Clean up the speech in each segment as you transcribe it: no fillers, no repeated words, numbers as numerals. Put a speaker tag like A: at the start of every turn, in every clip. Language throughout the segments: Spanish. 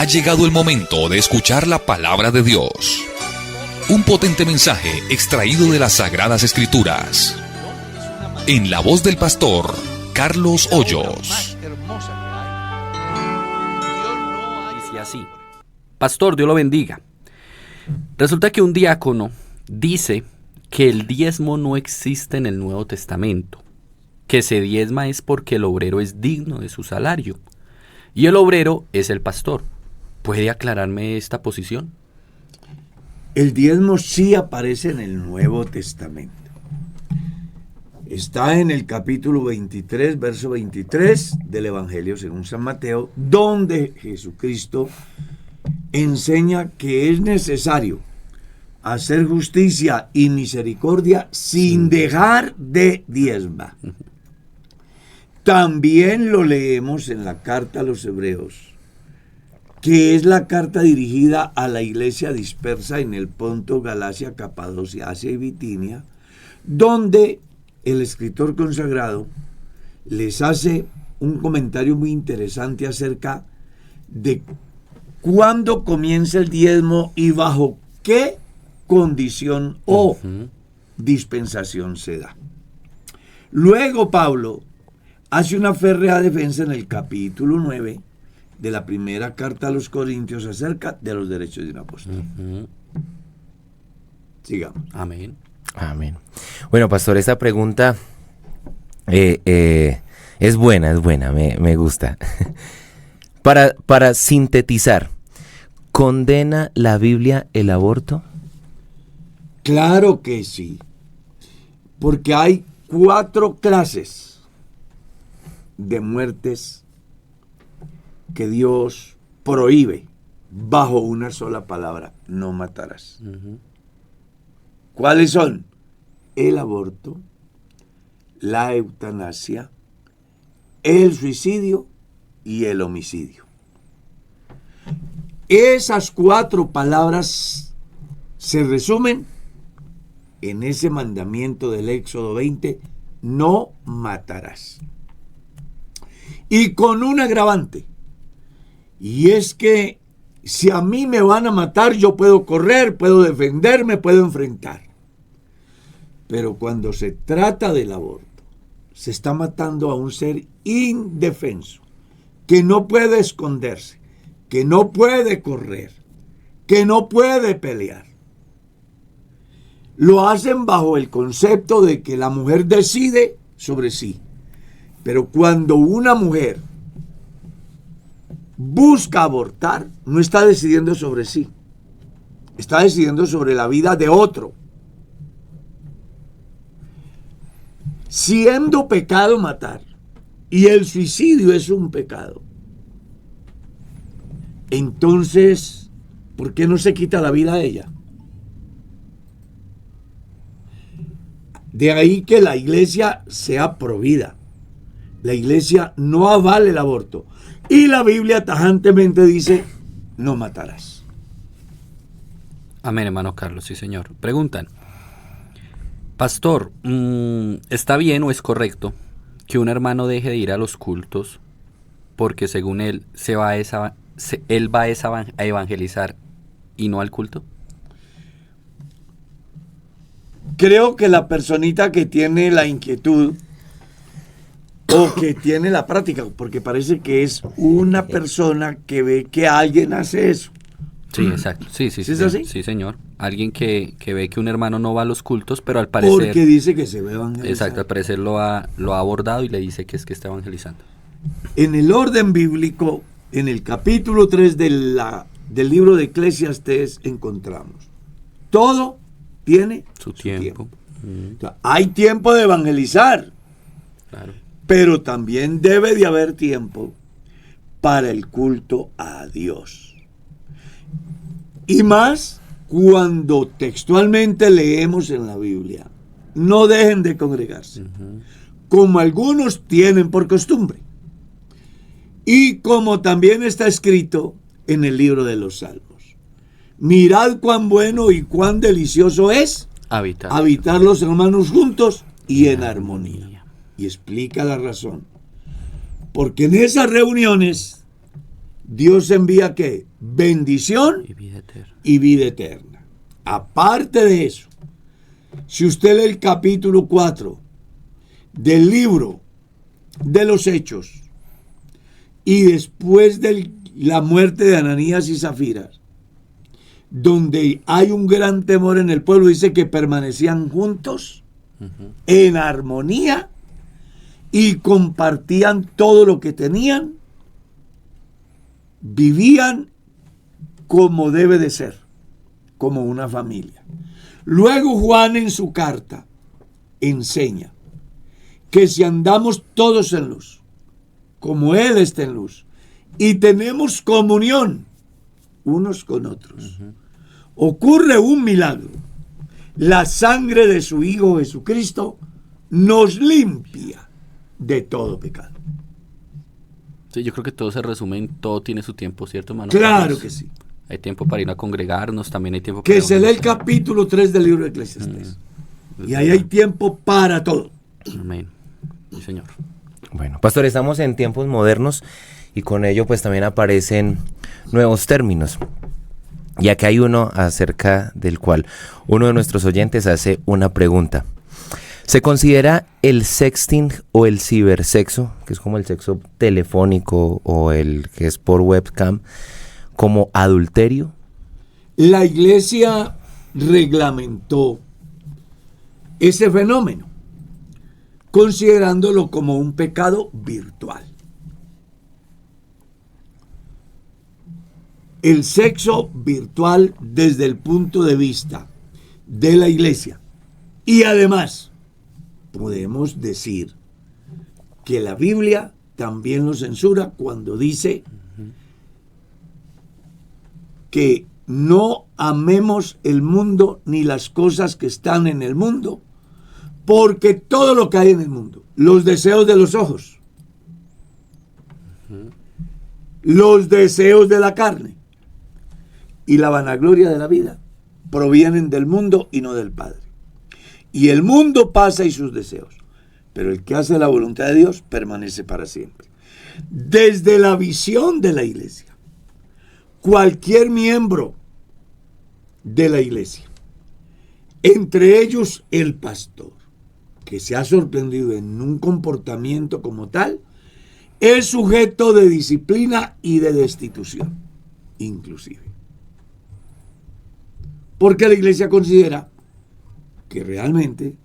A: Ha llegado el momento de escuchar la palabra de Dios. Un potente mensaje extraído de las Sagradas Escrituras. En la voz del pastor Carlos Hoyos.
B: Dice así: Pastor, Dios lo bendiga. Resulta que un diácono dice que el diezmo no existe en el Nuevo Testamento, que se diezma es porque el obrero es digno de su salario, y el obrero es el pastor. ¿Puede aclararme esta posición?
C: El diezmo sí aparece en el Nuevo Testamento. Está en el capítulo 23, verso 23 del Evangelio según San Mateo, donde Jesucristo enseña que es necesario hacer justicia y misericordia sin dejar de diezmar. También lo leemos en la carta a los Hebreos, que es la carta dirigida a la iglesia dispersa en el Ponto, Galacia, Capadocia, Asia y Bitinia, donde el escritor consagrado les hace un comentario muy interesante acerca de cuándo comienza el diezmo y bajo qué condición o dispensación se da. Luego Pablo hace una férrea defensa en el capítulo 9 de la primera carta a los Corintios acerca de los derechos de un apóstol. Sigamos.
B: Amén.
D: Amén. Bueno, pastor, esta pregunta es buena, me gusta. Para sintetizar, ¿condena la Biblia el aborto?
C: Claro que sí, porque hay 4 clases de muertes que Dios prohíbe bajo una sola palabra: no matarás. ¿Cuáles son? El aborto, la eutanasia, el suicidio y el homicidio. Esas 4 palabras se resumen en ese mandamiento del Éxodo 20: no matarás. Y con un agravante, y es que si a mí me van a matar, yo puedo correr, puedo defenderme, puedo enfrentar. Pero cuando se trata del aborto, se está matando a un ser indefenso, que no puede esconderse, que no puede correr, que no puede pelear. Lo hacen bajo el concepto de que la mujer decide sobre sí. Pero cuando una mujer busca abortar, no está decidiendo sobre sí, está decidiendo sobre la vida de otro. Siendo pecado matar, y el suicidio es un pecado, entonces, ¿por qué no se quita la vida a ella? De ahí que la iglesia sea provida. La iglesia no avala el aborto. Y la Biblia tajantemente dice: no matarás.
B: Amén, hermano Carlos, sí señor. Preguntan: Pastor, ¿está bien o es correcto que un hermano deje de ir a los cultos porque según él él va a evangelizar y no al culto?
C: Creo que la personita que tiene la inquietud o que tiene la práctica, porque parece que es una persona que ve que alguien hace eso.
B: Sí, exacto. Sí,
C: ¿Es así?
B: Sí, señor. Alguien que ve que un hermano no va a los cultos, pero al parecer...
C: Porque dice que se ve evangelizar.
B: Exacto, al parecer lo ha abordado y le dice que es que está evangelizando.
C: En el orden bíblico, en el capítulo 3 del libro de Eclesiastés, encontramos: todo tiene
B: su tiempo.
C: O sea, hay tiempo de evangelizar.
B: Claro.
C: Pero también debe de haber tiempo para el culto a Dios. Y más cuando textualmente leemos en la Biblia: no dejen de congregarse, como algunos tienen por costumbre, y como también está escrito en el libro de los Salmos: mirad cuán bueno y cuán delicioso es habitar los hermanos juntos y en armonía. Y explica la razón. Porque en esas reuniones Dios envía ¿qué? Bendición
B: Y vida eterna.
C: y vida eterna. Aparte de eso, si usted lee el capítulo 4 del libro de los Hechos, y después de la muerte de Ananías y Zafira, donde hay un gran temor en el pueblo, dice que permanecían juntos, en armonía, y compartían todo lo que tenían, vivían como debe de ser, como una familia. Luego Juan en su carta enseña que si andamos todos en luz, como Él está en luz, y tenemos comunión unos con otros, ocurre un milagro. La sangre de su Hijo Jesucristo nos limpia de todo pecado.
B: Sí, yo creo que todo se resume en todo tiene su tiempo, ¿cierto, hermano?
C: Claro que sí.
B: Hay tiempo para ir a congregarnos, también hay tiempo para...
C: Que se lee el capítulo 3 del libro de Eclesiastés. Y ahí hay tiempo para todo.
B: Amén. Sí, Señor.
D: Bueno, pastor, estamos en tiempos modernos y con ello pues también aparecen nuevos términos. Y acá hay uno acerca del cual uno de nuestros oyentes hace una pregunta. ¿Se considera el sexting o el cibersexo, que es como el sexo telefónico o el que es por webcam, como adulterio?
C: La iglesia reglamentó ese fenómeno, considerándolo como un pecado virtual. El sexo virtual desde el punto de vista de la iglesia. Y además, podemos decir que la Biblia también lo censura cuando dice que no amemos el mundo ni las cosas que están en el mundo, porque todo lo que hay en el mundo, los deseos de los ojos, los deseos de la carne y la vanagloria de la vida, provienen del mundo y no del Padre. Y el mundo pasa y sus deseos, pero el que hace la voluntad de Dios permanece para siempre. Desde la visión de la iglesia, cualquier miembro de la iglesia, entre ellos el pastor, que se ha sorprendido en un comportamiento como tal, es sujeto de disciplina y de destitución, inclusive. Porque la iglesia considera que realmente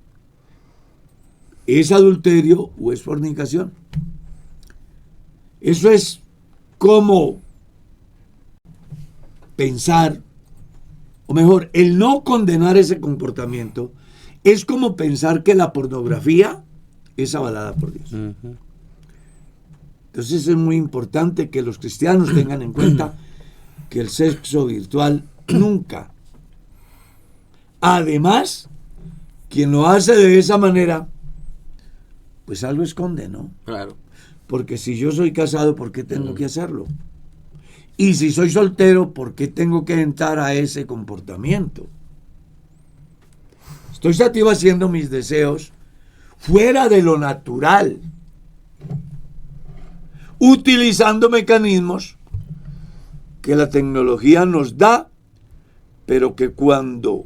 C: es adulterio o es fornicación. Eso es como pensar, o mejor, el no condenar ese comportamiento es como pensar que la pornografía es avalada por Dios. Entonces es muy importante que los cristianos tengan en cuenta que el sexo virtual nunca. Además, quien lo hace de esa manera, pues algo esconde, ¿no?
B: Claro.
C: Porque si yo soy casado, ¿por qué tengo que hacerlo? Y si soy soltero, ¿por qué tengo que entrar a ese comportamiento? Estoy satisfaciendo mis deseos fuera de lo natural, utilizando mecanismos que la tecnología nos da, pero que cuando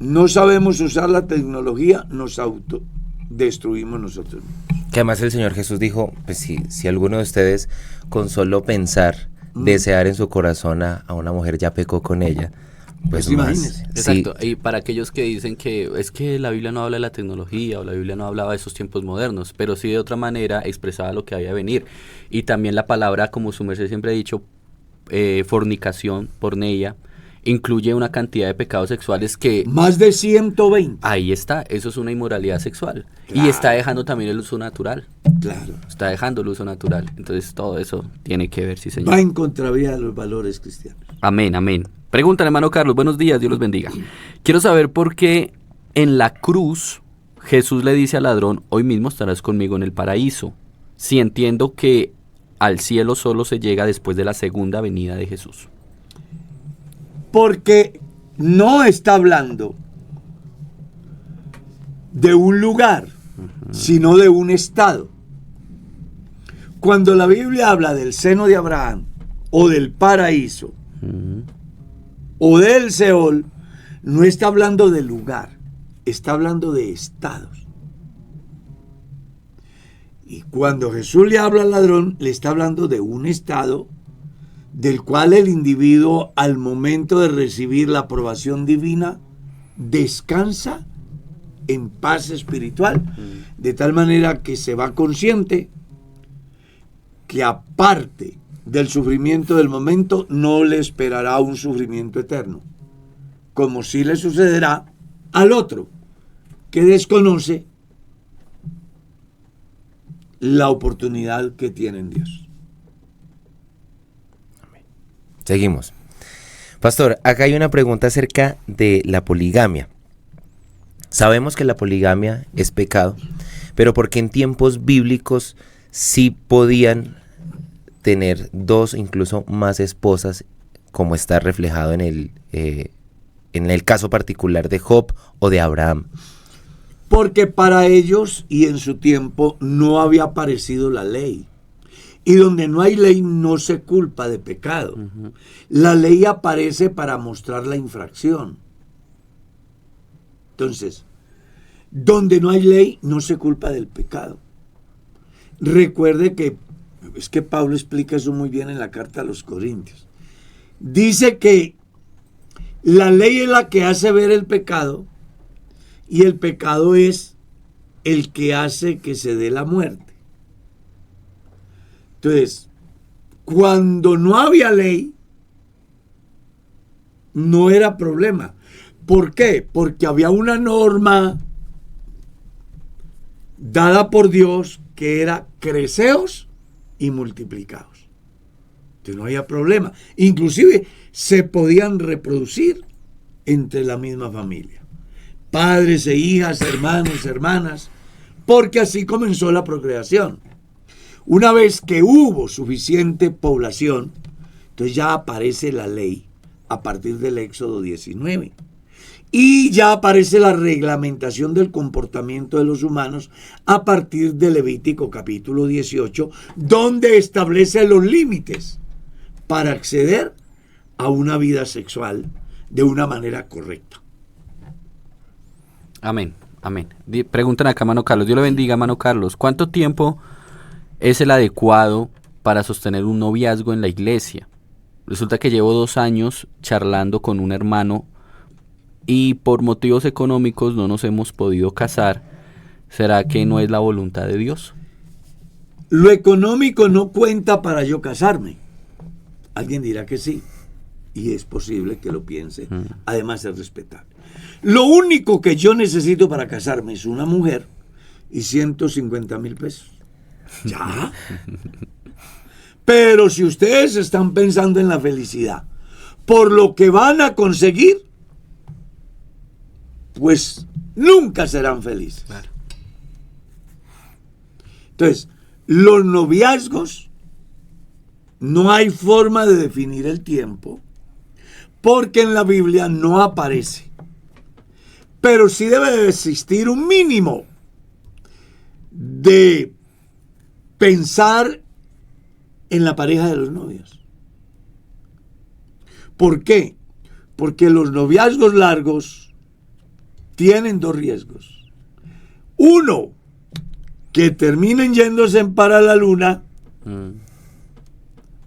C: no sabemos usar la tecnología, nos autodestruimos nosotros mismos.
D: Que además el Señor Jesús dijo, pues si alguno de ustedes con solo pensar, desear en su corazón a una mujer ya pecó con ella, pues
C: imagínese.
B: Exacto, y para aquellos que dicen que es que la Biblia no habla de la tecnología o la Biblia no hablaba de esos tiempos modernos, pero sí de otra manera expresaba lo que había de venir. Y también la palabra, como su merced siempre ha dicho, fornicación, porneia, incluye una cantidad de pecados sexuales que...
C: Más de 120.
B: Ahí está, eso es una inmoralidad sexual.
C: Claro.
B: Y está dejando también el uso natural.
C: Claro.
B: Está dejando el uso natural. Entonces todo eso tiene que ver, sí, señor.
C: Va en contravía de los valores cristianos.
B: Amén, amén. Pregúntale, hermano Carlos, buenos días, Dios los bendiga. Quiero saber por qué en la cruz Jesús le dice al ladrón, hoy mismo estarás conmigo en el paraíso, si entiendo que al cielo solo se llega después de la segunda venida de Jesús.
C: Porque no está hablando de un lugar, sino de un estado. cuando la Biblia habla del seno de Abraham, o del paraíso, o del Seol, no está hablando de lugar, está hablando de estados. Y cuando Jesús le habla al ladrón, le está hablando de un estado del cual el individuo, al momento de recibir la aprobación divina, descansa en paz espiritual, de tal manera que se va consciente que aparte del sufrimiento del momento no le esperará un sufrimiento eterno, como sí le sucederá al otro que desconoce la oportunidad que tiene en Dios.
D: Seguimos. Pastor, acá hay una pregunta acerca de la poligamia. Sabemos que la poligamia es pecado, pero porque en tiempos bíblicos sí podían tener dos, incluso más esposas, como está reflejado en el caso particular de Job o de Abraham.
C: Porque para ellos y en su tiempo no había aparecido la ley. Y donde no hay ley no se culpa de pecado. La ley aparece para mostrar la infracción. Entonces, donde no hay ley no se culpa del pecado. Recuerde que, es que Pablo explica eso muy bien en la carta a los Corintios. Dice que la ley es la que hace ver el pecado y el pecado es el que hace que se dé la muerte. Entonces, cuando no había ley, no era problema. ¿Por qué? Porque había una norma dada por Dios que era creceos y multiplicaos. Entonces no había problema. Inclusive se podían reproducir entre la misma familia. Padres e hijas, hermanos, hermanas, porque así comenzó la procreación. Una vez que hubo suficiente población, entonces ya aparece la ley a partir del Éxodo 19. Y ya aparece la reglamentación del comportamiento de los humanos a partir de Levítico capítulo 18, donde establece los límites para acceder a una vida sexual de una manera correcta.
B: Amén, amén. Preguntan acá, Mano Carlos. Dios le bendiga, Mano Carlos. ¿Cuánto tiempo es el adecuado para sostener un noviazgo en la iglesia? Resulta que llevo 2 años charlando con un hermano y por motivos económicos no nos hemos podido casar. ¿Será que no es la voluntad de Dios?
C: Lo económico no cuenta para yo casarme. Alguien dirá que sí, y es posible que lo piense. Además es respetable. Lo único que yo necesito para casarme es una mujer y 150,000 pesos. ¿Ya? Pero si ustedes están pensando en la felicidad por lo que van a conseguir, pues nunca serán felices.
B: Claro.
C: Entonces, los noviazgos, no hay forma de definir el tiempo, porque en la Biblia no aparece. Pero sí debe de existir un mínimo de pensar en la pareja de los novios. ¿Por qué? Porque los noviazgos largos tienen 2 riesgos. Uno, que terminen yéndose para la luna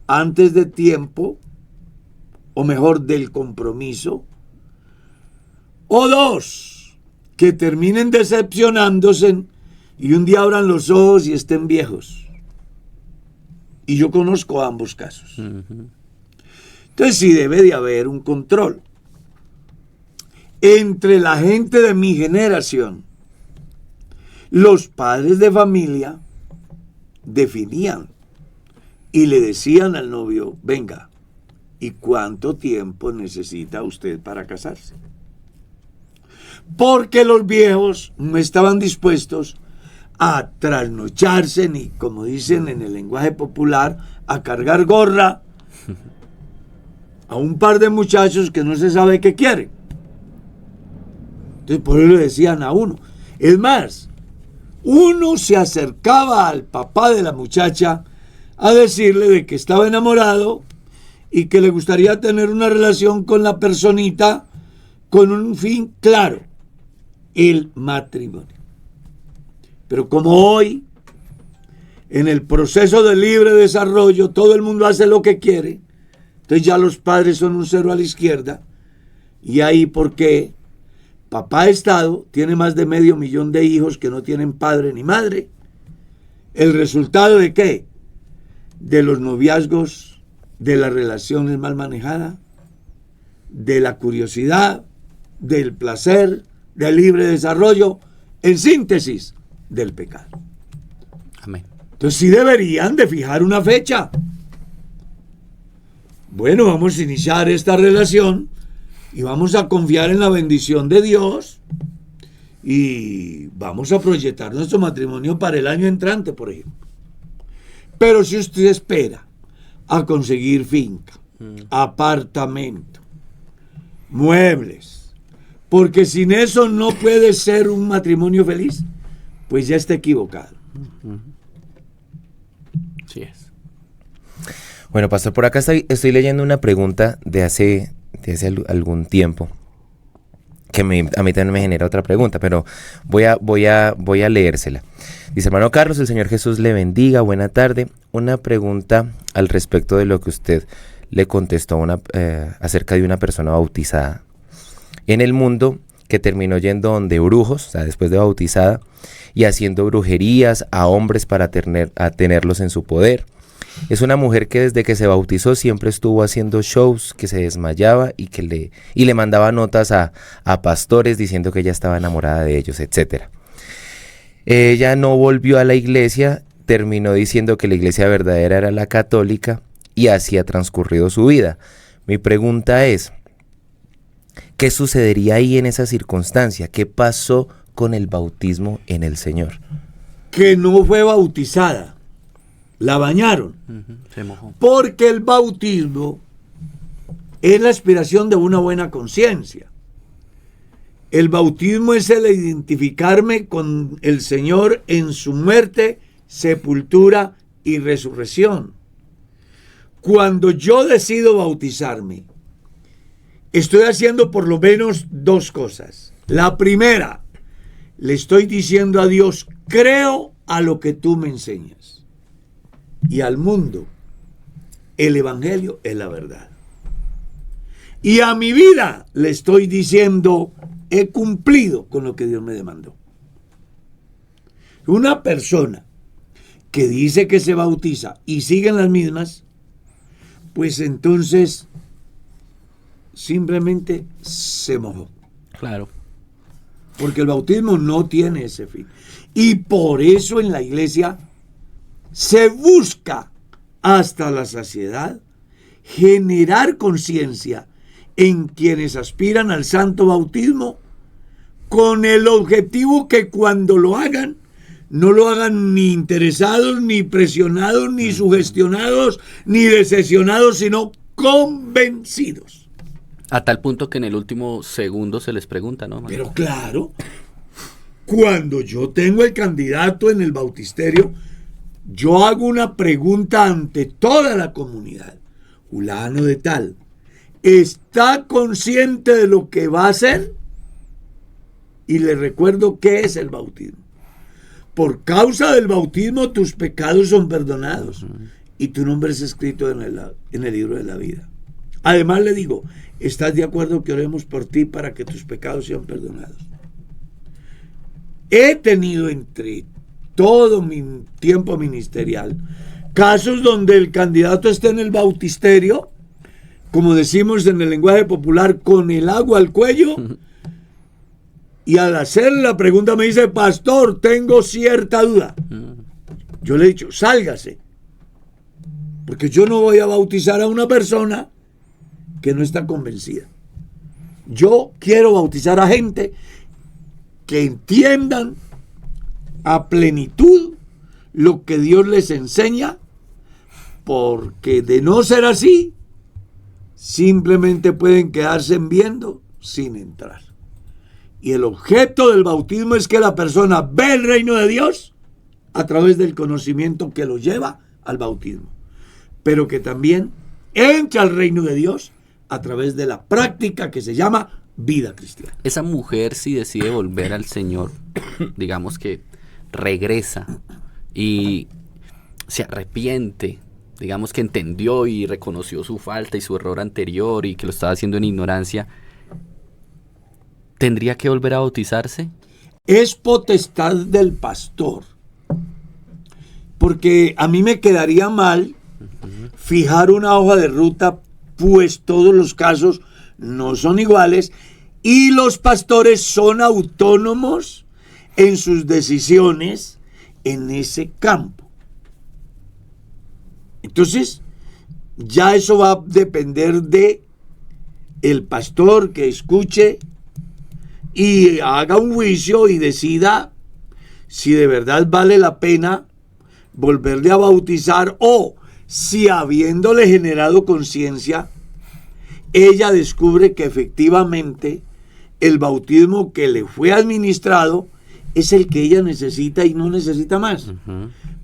C: antes de tiempo, o mejor, del compromiso. O 2, que terminen decepcionándose y un día abran los ojos y estén viejos. Y yo conozco ambos casos. Entonces sí debe de haber un control. Entre la gente de mi generación, los padres de familia definían y le decían al novio: venga, ¿y cuánto tiempo necesita usted para casarse? Porque los viejos no estaban dispuestos a trasnocharse, ni, como dicen en el lenguaje popular, a cargar gorra a un par de muchachos que no se sabe qué quieren. Entonces por eso le decían a uno. Es más, uno se acercaba al papá de la muchacha a decirle de que estaba enamorado y que le gustaría tener una relación con la personita con un fin claro, el matrimonio. Pero como hoy, en el proceso de libre desarrollo, todo el mundo hace lo que quiere, entonces ya los padres son un cero a la izquierda, y ahí porque papá Estado tiene más de 500,000 de hijos que no tienen padre ni madre. ¿El resultado de qué? De los noviazgos, de las relaciones mal manejadas, de la curiosidad, del placer, del libre desarrollo, en síntesis, del pecado.
B: Amén.
C: Entonces sí deberían de fijar una fecha. Bueno, vamos a iniciar esta relación y vamos a confiar en la bendición de Dios y vamos a proyectar nuestro matrimonio para el año entrante, por ejemplo. Pero si usted espera a conseguir finca, apartamento, muebles, porque sin eso no puede ser un matrimonio feliz, pues ya está equivocado.
B: Sí es.
D: Bueno, pastor, por acá estoy leyendo una pregunta de hace algún tiempo, que a mí también me genera otra pregunta, pero voy a leérsela. Dice: hermano Carlos, el Señor Jesús le bendiga, buena tarde. Una pregunta al respecto de lo que usted le contestó acerca de una persona bautizada en el mundo que terminó yendo donde brujos, o sea, después de bautizada, y haciendo brujerías a hombres para tenerlos en su poder. Es una mujer que desde que se bautizó siempre estuvo haciendo shows, que se desmayaba y le mandaba notas a pastores diciendo que ella estaba enamorada de ellos, etc. Ella no volvió a la iglesia, terminó diciendo que la iglesia verdadera era la católica y así ha transcurrido su vida. Mi pregunta es: ¿qué sucedería ahí en esa circunstancia? ¿Qué pasó con el bautismo en el Señor?
C: Que no fue bautizada, la bañaron.
B: Se mojó.
C: Porque el bautismo es la aspiración de una buena conciencia. El bautismo es el identificarme con el Señor en su muerte, sepultura y resurrección. Cuando yo decido bautizarme, estoy haciendo por lo menos dos cosas. La primera, le estoy diciendo a Dios: creo a lo que tú me enseñas. Y al mundo, el evangelio es la verdad. Y a mi vida le estoy diciendo: he cumplido con lo que Dios me demandó. Una persona que dice que se bautiza y sigue en las mismas, pues entonces simplemente se mojó.
B: Claro.
C: Porque el bautismo no tiene ese fin. Y por eso en la iglesia se busca hasta la saciedad generar conciencia en quienes aspiran al santo bautismo, con el objetivo que cuando lo hagan, no lo hagan ni interesados, ni presionados, ni sugestionados, ni decepcionados, sino convencidos.
B: A tal punto que en el último segundo se les pregunta, ¿no?
C: Pero claro, cuando yo tengo el candidato en el bautisterio, yo hago una pregunta ante toda la comunidad. Fulano de tal, ¿está consciente de lo que va a hacer? Y le recuerdo qué es el bautismo. Por causa del bautismo tus pecados son perdonados y tu nombre es escrito en el libro de la vida. Además le digo: ¿estás de acuerdo que oremos por ti para que tus pecados sean perdonados? He tenido entre todo mi tiempo ministerial casos donde el candidato está en el bautisterio, como decimos en el lenguaje popular, con el agua al cuello, y al hacer la pregunta me dice: pastor, tengo cierta duda. Yo le he dicho: sálgase, porque yo no voy a bautizar a una persona que no está convencida. Yo quiero bautizar a gente que entiendan a plenitud lo que Dios les enseña, porque de no ser así, simplemente pueden quedarse viendo sin entrar. Y el objeto del bautismo es que la persona ve el reino de Dios a través del conocimiento que lo lleva al bautismo, pero que también entra al reino de Dios a través de la práctica que se llama vida cristiana.
B: Esa mujer, si decide volver al Señor, digamos que regresa y se arrepiente, digamos que entendió y reconoció su falta y su error anterior y que lo estaba haciendo en ignorancia, ¿tendría que volver a bautizarse?
C: Es potestad del pastor, porque a mí me quedaría mal fijar una hoja de ruta, pues todos los casos no son iguales y los pastores son autónomos en sus decisiones en ese campo. Entonces, ya eso va a depender de el pastor que escuche y haga un juicio y decida si de verdad vale la pena volverle a bautizar o si habiéndole generado conciencia, ella descubre que efectivamente el bautismo que le fue administrado es el que ella necesita y no necesita más.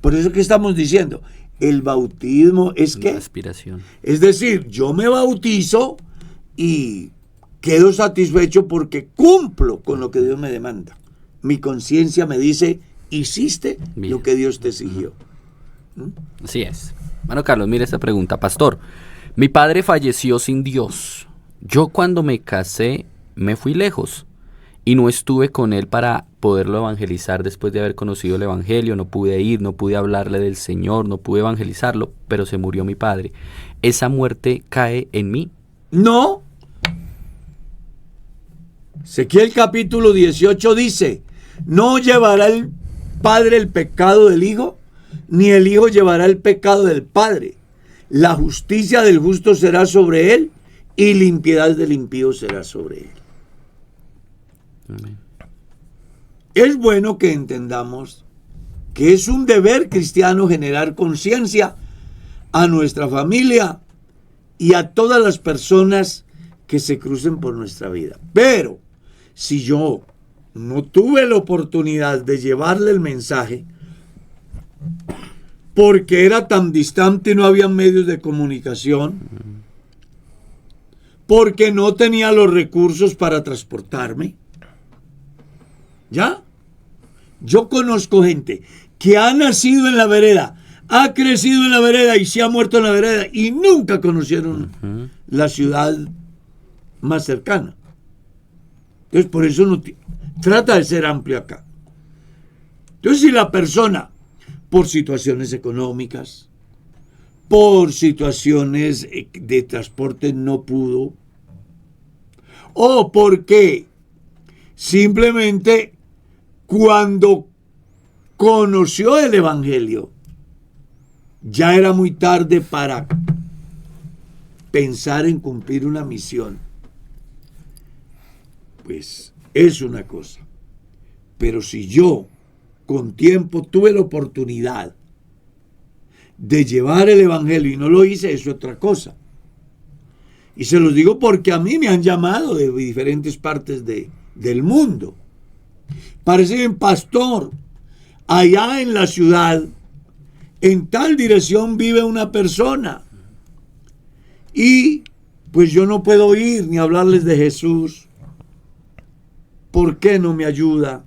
C: Por eso que estamos diciendo, el bautismo es que,
B: aspiración.
C: Es decir, yo me bautizo y quedo satisfecho porque cumplo con lo que Dios me demanda. Mi conciencia me dice, hiciste bien lo que Dios te exigió.
B: Así es. Bueno, Carlos, mire esta pregunta. Pastor, mi padre falleció sin Dios. Yo cuando me casé me fui lejos y no estuve con él para poderlo evangelizar después de haber conocido el evangelio. No pude ir, no pude hablarle del Señor, no pude evangelizarlo, pero se murió mi padre. ¿Esa muerte cae en mí?
C: No. Ezequiel capítulo 18 dice, no llevará el padre el pecado del hijo, ni el hijo llevará el pecado del padre. La justicia del justo será sobre él, y la impiedad del impío será sobre él.
B: Amén.
C: Es bueno que entendamos que es un deber cristiano generar conciencia a nuestra familia y a todas las personas que se crucen por nuestra vida. Pero si yo no tuve la oportunidad de llevarle el mensaje porque era tan distante y no había medios de comunicación, porque no tenía los recursos para transportarme, ¿ya? Yo conozco gente que ha nacido en la vereda, ha crecido en la vereda y se ha muerto en la vereda y nunca conocieron la ciudad más cercana. Entonces, por eso no trata de ser amplio acá. Entonces, si la persona, por situaciones económicas, por situaciones de transporte no pudo, o porque simplemente cuando conoció el evangelio ya era muy tarde para pensar en cumplir una misión, pues es una cosa. Pero si yo con tiempo tuve la oportunidad de llevar el evangelio y no lo hice, eso es otra cosa. Y se los digo porque a mí me han llamado de diferentes partes del mundo. Parece un pastor, allá en la ciudad, en tal dirección vive una persona. Y pues yo no puedo ir ni hablarles de Jesús. ¿Por qué no me ayuda?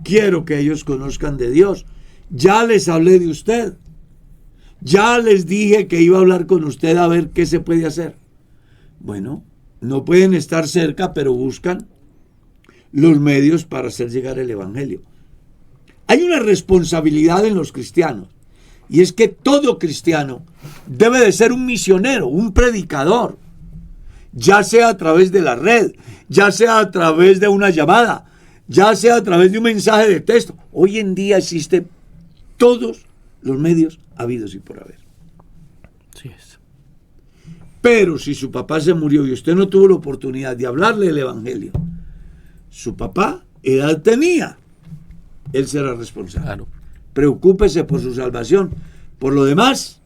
C: Quiero que ellos conozcan de Dios. Ya les hablé de usted. Ya les dije que iba a hablar con usted a ver qué se puede hacer. Bueno, no pueden estar cerca, pero buscan los medios para hacer llegar el evangelio. Hay una responsabilidad en los cristianos, y es que todo cristiano debe de ser un misionero, un predicador, ya sea a través de la red, ya sea a través de una llamada, ya sea a través de un mensaje de texto. Hoy en día existen todos los medios habidos y por haber.
B: Sí es.
C: Pero si su papá se murió y usted no tuvo la oportunidad de hablarle del evangelio, su papá edad tenía, él será responsable.
B: Claro.
C: Preocúpese por su salvación. Por lo demás,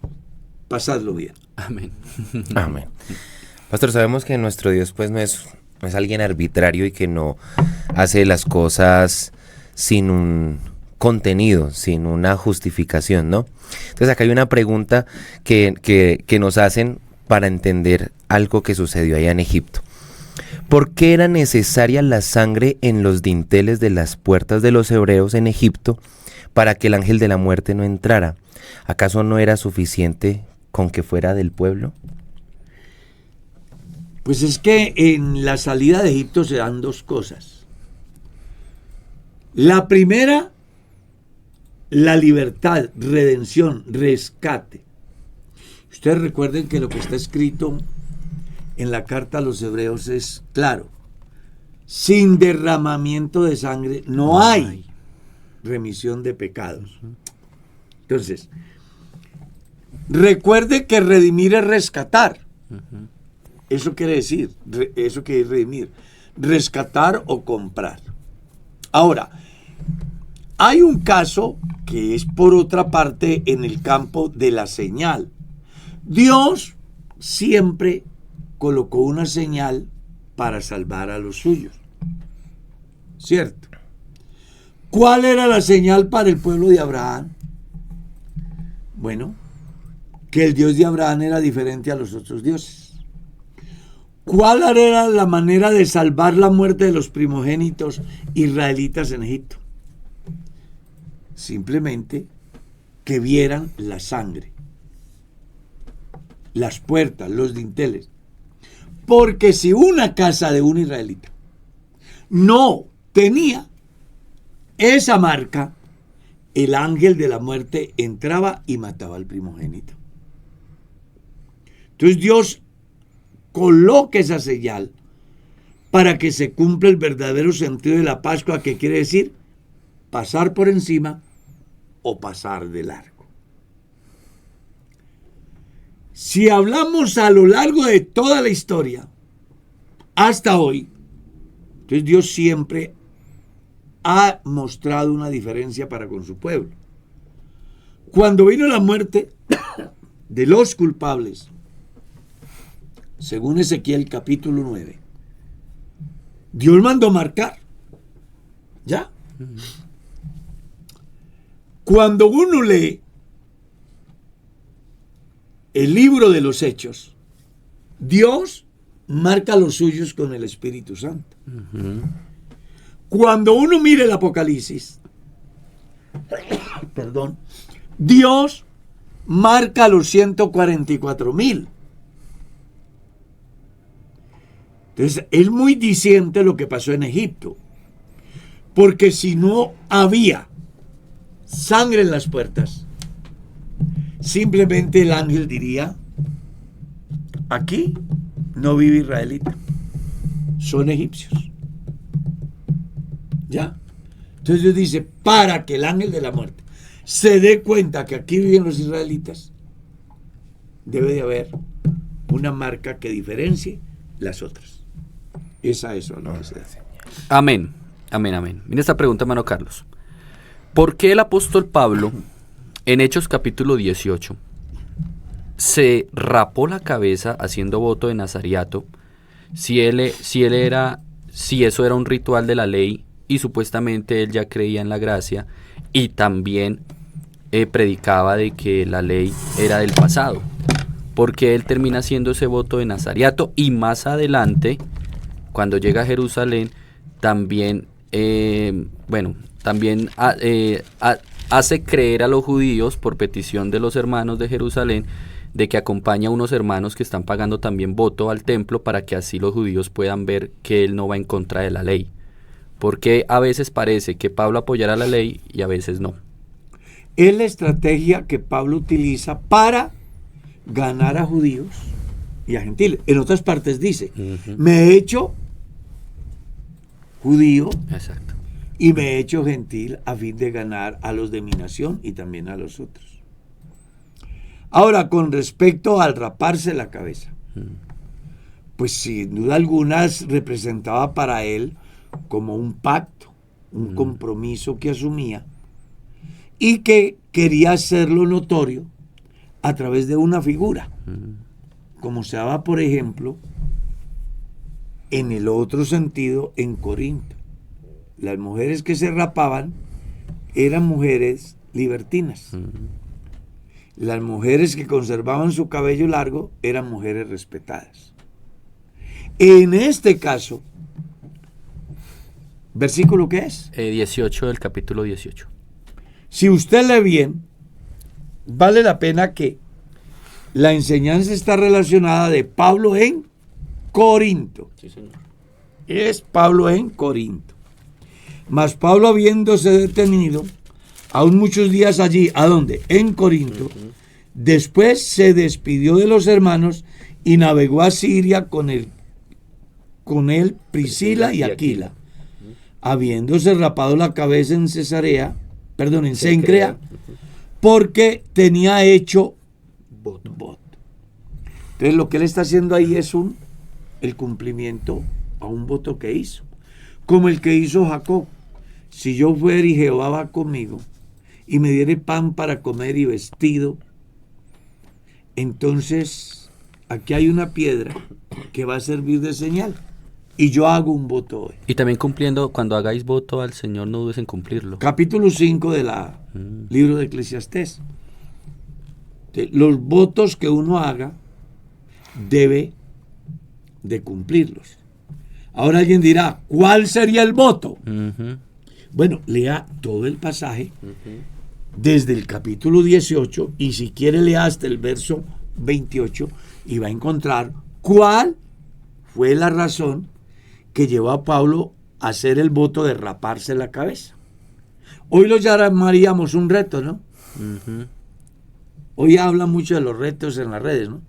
C: pasadlo bien.
B: Amén.
D: Amén. Pastor, sabemos que nuestro Dios pues no es alguien arbitrario y que no hace las cosas sin un contenido, sin una justificación, ¿no? Entonces acá hay una pregunta que nos hacen para entender algo que sucedió allá en Egipto. ¿Por qué era necesaria la sangre en los dinteles de las puertas de los hebreos en Egipto para que el ángel de la muerte no entrara? ¿Acaso no era suficiente con que fuera del pueblo?
C: Pues es que en la salida de Egipto se dan dos cosas. La primera, la libertad, redención, rescate. Ustedes recuerden que lo que está escrito en la carta a los hebreos es claro. Sin derramamiento de sangre no hay remisión de pecados. Entonces, recuerde que redimir es rescatar. Eso quiere decir, eso quiere redimir, rescatar o comprar. Ahora, hay un caso que es por otra parte en el campo de la señal. Dios siempre colocó una señal para salvar a los suyos. ¿Cierto? ¿Cuál era la señal para el pueblo de Abraham? Bueno, que el Dios de Abraham era diferente a los otros dioses. ¿Cuál era la manera de salvar la muerte de los primogénitos israelitas en Egipto? Simplemente que vieran la sangre, las puertas, los dinteles. Porque si una casa de un israelita no tenía esa marca, el ángel de la muerte entraba y mataba al primogénito. Entonces Dios coloca esa señal para que se cumpla el verdadero sentido de la Pascua, que quiere decir pasar por encima o pasar de largo. Si hablamos a lo largo de toda la historia, hasta hoy, entonces Dios siempre ha mostrado una diferencia para con su pueblo. Cuando vino la muerte de los culpables, según Ezequiel capítulo 9, Dios mandó marcar. ¿Ya? Cuando uno lee el libro de los Hechos, Dios marca a los suyos con el Espíritu Santo. Cuando uno mire el Apocalipsis, perdón, Dios marca a los 144,000. Entonces, es muy diciente lo que pasó en Egipto, porque si no había sangre en las puertas, simplemente el ángel diría: aquí no vive israelita, son egipcios. ¿Ya? Entonces Dios dice, para que el ángel de la muerte se dé cuenta que aquí viven los israelitas, debe de haber una marca que diferencie las otras. Esa es lo que se hace.
B: Amén, amén, amén. Mira esta pregunta, hermano Carlos. ¿Por qué el apóstol Pablo, en Hechos capítulo 18, se rapó la cabeza haciendo voto de nazariato, si eso era un ritual de la ley y supuestamente él ya creía en la gracia y también predicaba de que la ley era del pasado? Porque él termina haciendo ese voto de nazariato y más adelante, cuando llega a Jerusalén, también, hace creer a los judíos, por petición de los hermanos de Jerusalén, de que acompaña a unos hermanos que están pagando también voto al templo para que así los judíos puedan ver que él no va en contra de la ley. Porque a veces parece que Pablo apoyará la ley y a veces no.
C: Es la estrategia que Pablo utiliza para ganar a judíos y a gentiles. En otras partes dice, me he hecho judío.
B: Exacto.
C: Y me he hecho gentil a fin de ganar a los de mi nación y también a los otros. Ahora, con respecto al raparse la cabeza, pues sin duda alguna representaba para él como un pacto, un compromiso que asumía y que quería hacerlo notorio a través de una figura, como se daba, por ejemplo, en el otro sentido en Corinto. Las mujeres que se rapaban eran mujeres libertinas. Las mujeres que conservaban su cabello largo eran mujeres respetadas. En este caso, ¿versículo qué es?
B: 18 del capítulo 18.
C: Si usted lee bien, vale la pena que la enseñanza está relacionada de Pablo en Corinto.
B: Sí, señor.
C: Es Pablo en Corinto. Mas Pablo, habiéndose detenido aún muchos días allí, ¿a dónde? En Corinto. Después se despidió de los hermanos y navegó a Siria con él Priscila y Aquila, habiéndose rapado la cabeza en Cencrea, porque tenía hecho voto. Entonces lo que él está haciendo ahí es el cumplimiento a un voto que hizo, como el que hizo Jacob. Si yo fuera y Jehová va conmigo y me diere pan para comer y vestido, entonces aquí hay una piedra que va a servir de señal y yo hago un voto hoy.
B: Y también cumpliendo, cuando hagáis voto al Señor, no dudes en cumplirlo.
C: Capítulo 5 del libro de Eclesiastés. Los votos que uno haga debe de cumplirlos. Ahora alguien dirá, ¿cuál sería el voto? Bueno, lea todo el pasaje desde el capítulo 18 y si quiere lea hasta el verso 28 y va a encontrar cuál fue la razón que llevó a Pablo a hacer el voto de raparse la cabeza. Hoy lo llamaríamos un reto, ¿no? Hoy habla mucho de los retos en las redes, ¿no?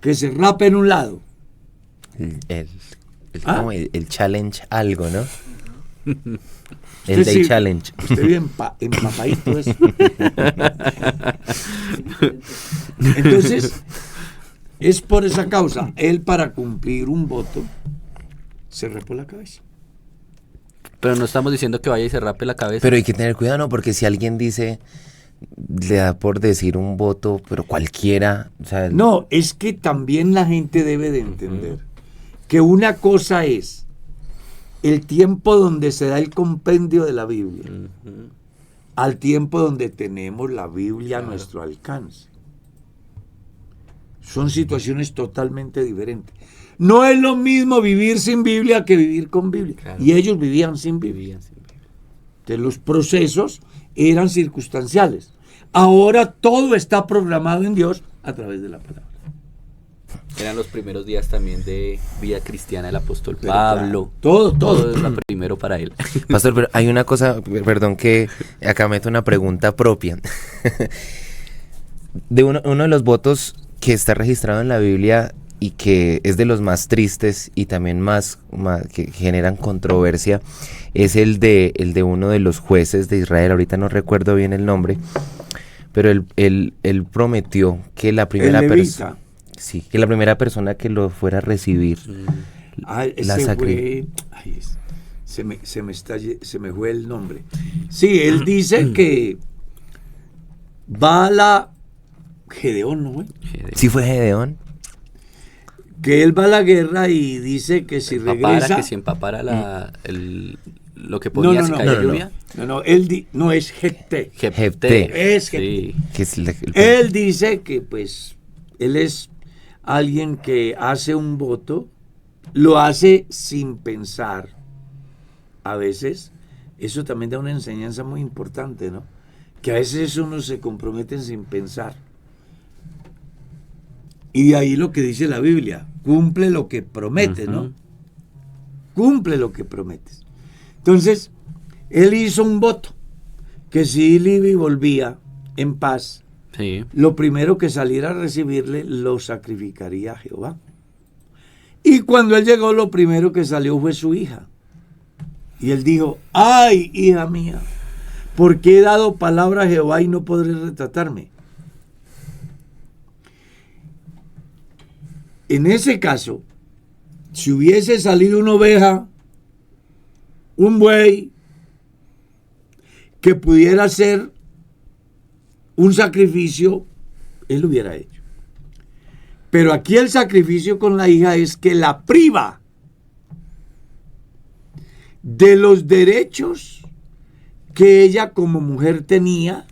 C: Que se rape en un lado.
D: Como el challenge algo, ¿no? El day challenge.
C: Usted vive empapadito eso. Entonces, es por esa causa. Él, para cumplir un voto, se rapó la cabeza.
B: Pero no estamos diciendo que vaya y se rape la cabeza.
D: Pero hay que tener cuidado, ¿no? Porque si alguien dice, le da por decir un voto, pero cualquiera, o sea...
C: No, es que también la gente debe de entender que una cosa es el tiempo donde se da el compendio de la Biblia, al tiempo donde tenemos la Biblia a nuestro alcance. Son situaciones totalmente diferentes. No es lo mismo vivir sin Biblia que vivir con Biblia. Claro. Y ellos vivían sin Biblia. Entonces los procesos eran circunstanciales. Ahora todo está programado en Dios a través de la palabra.
B: Eran los primeros días también de vida cristiana del apóstol Pablo.
C: Claro, todo
B: es lo primero para él.
D: Pastor, pero hay una cosa, perdón que acá meto una pregunta propia. De uno de los votos que está registrado en la Biblia y que es de los más tristes y también más que generan controversia, es el de uno de los jueces de Israel. Ahorita no recuerdo bien el nombre, pero él prometió que la primera persona... Sí, que la primera persona que lo fuera a recibir la sacrificio.
C: Se me fue el nombre. Sí, él dice que va a la Gedeón, ¿no?
D: ¿Sí fue Gedeón?
C: Que él va a la guerra y dice que si regresa...
B: Que si empapara lo que ponía si caía lluvia.
C: No, es Jefté. Es Jefté.
B: Sí.
C: Él dice que pues él es alguien que hace un voto, lo hace sin pensar. A veces, eso también da una enseñanza muy importante, ¿no? Que a veces uno se compromete sin pensar. Y de ahí lo que dice la Biblia, cumple lo que promete, ¿no? Cumple lo que prometes. Entonces, él hizo un voto, que si Libby volvía en paz,
B: sí,
C: lo primero que saliera a recibirle lo sacrificaría a Jehová. Y cuando él llegó, lo primero que salió fue su hija. Y él dijo, ay, hija mía, ¿por qué he dado palabra a Jehová y no podré retratarme? En ese caso, si hubiese salido una oveja, un buey, que pudiera ser un sacrificio, él lo hubiera hecho. Pero aquí el sacrificio con la hija es que la priva de los derechos que ella como mujer tenía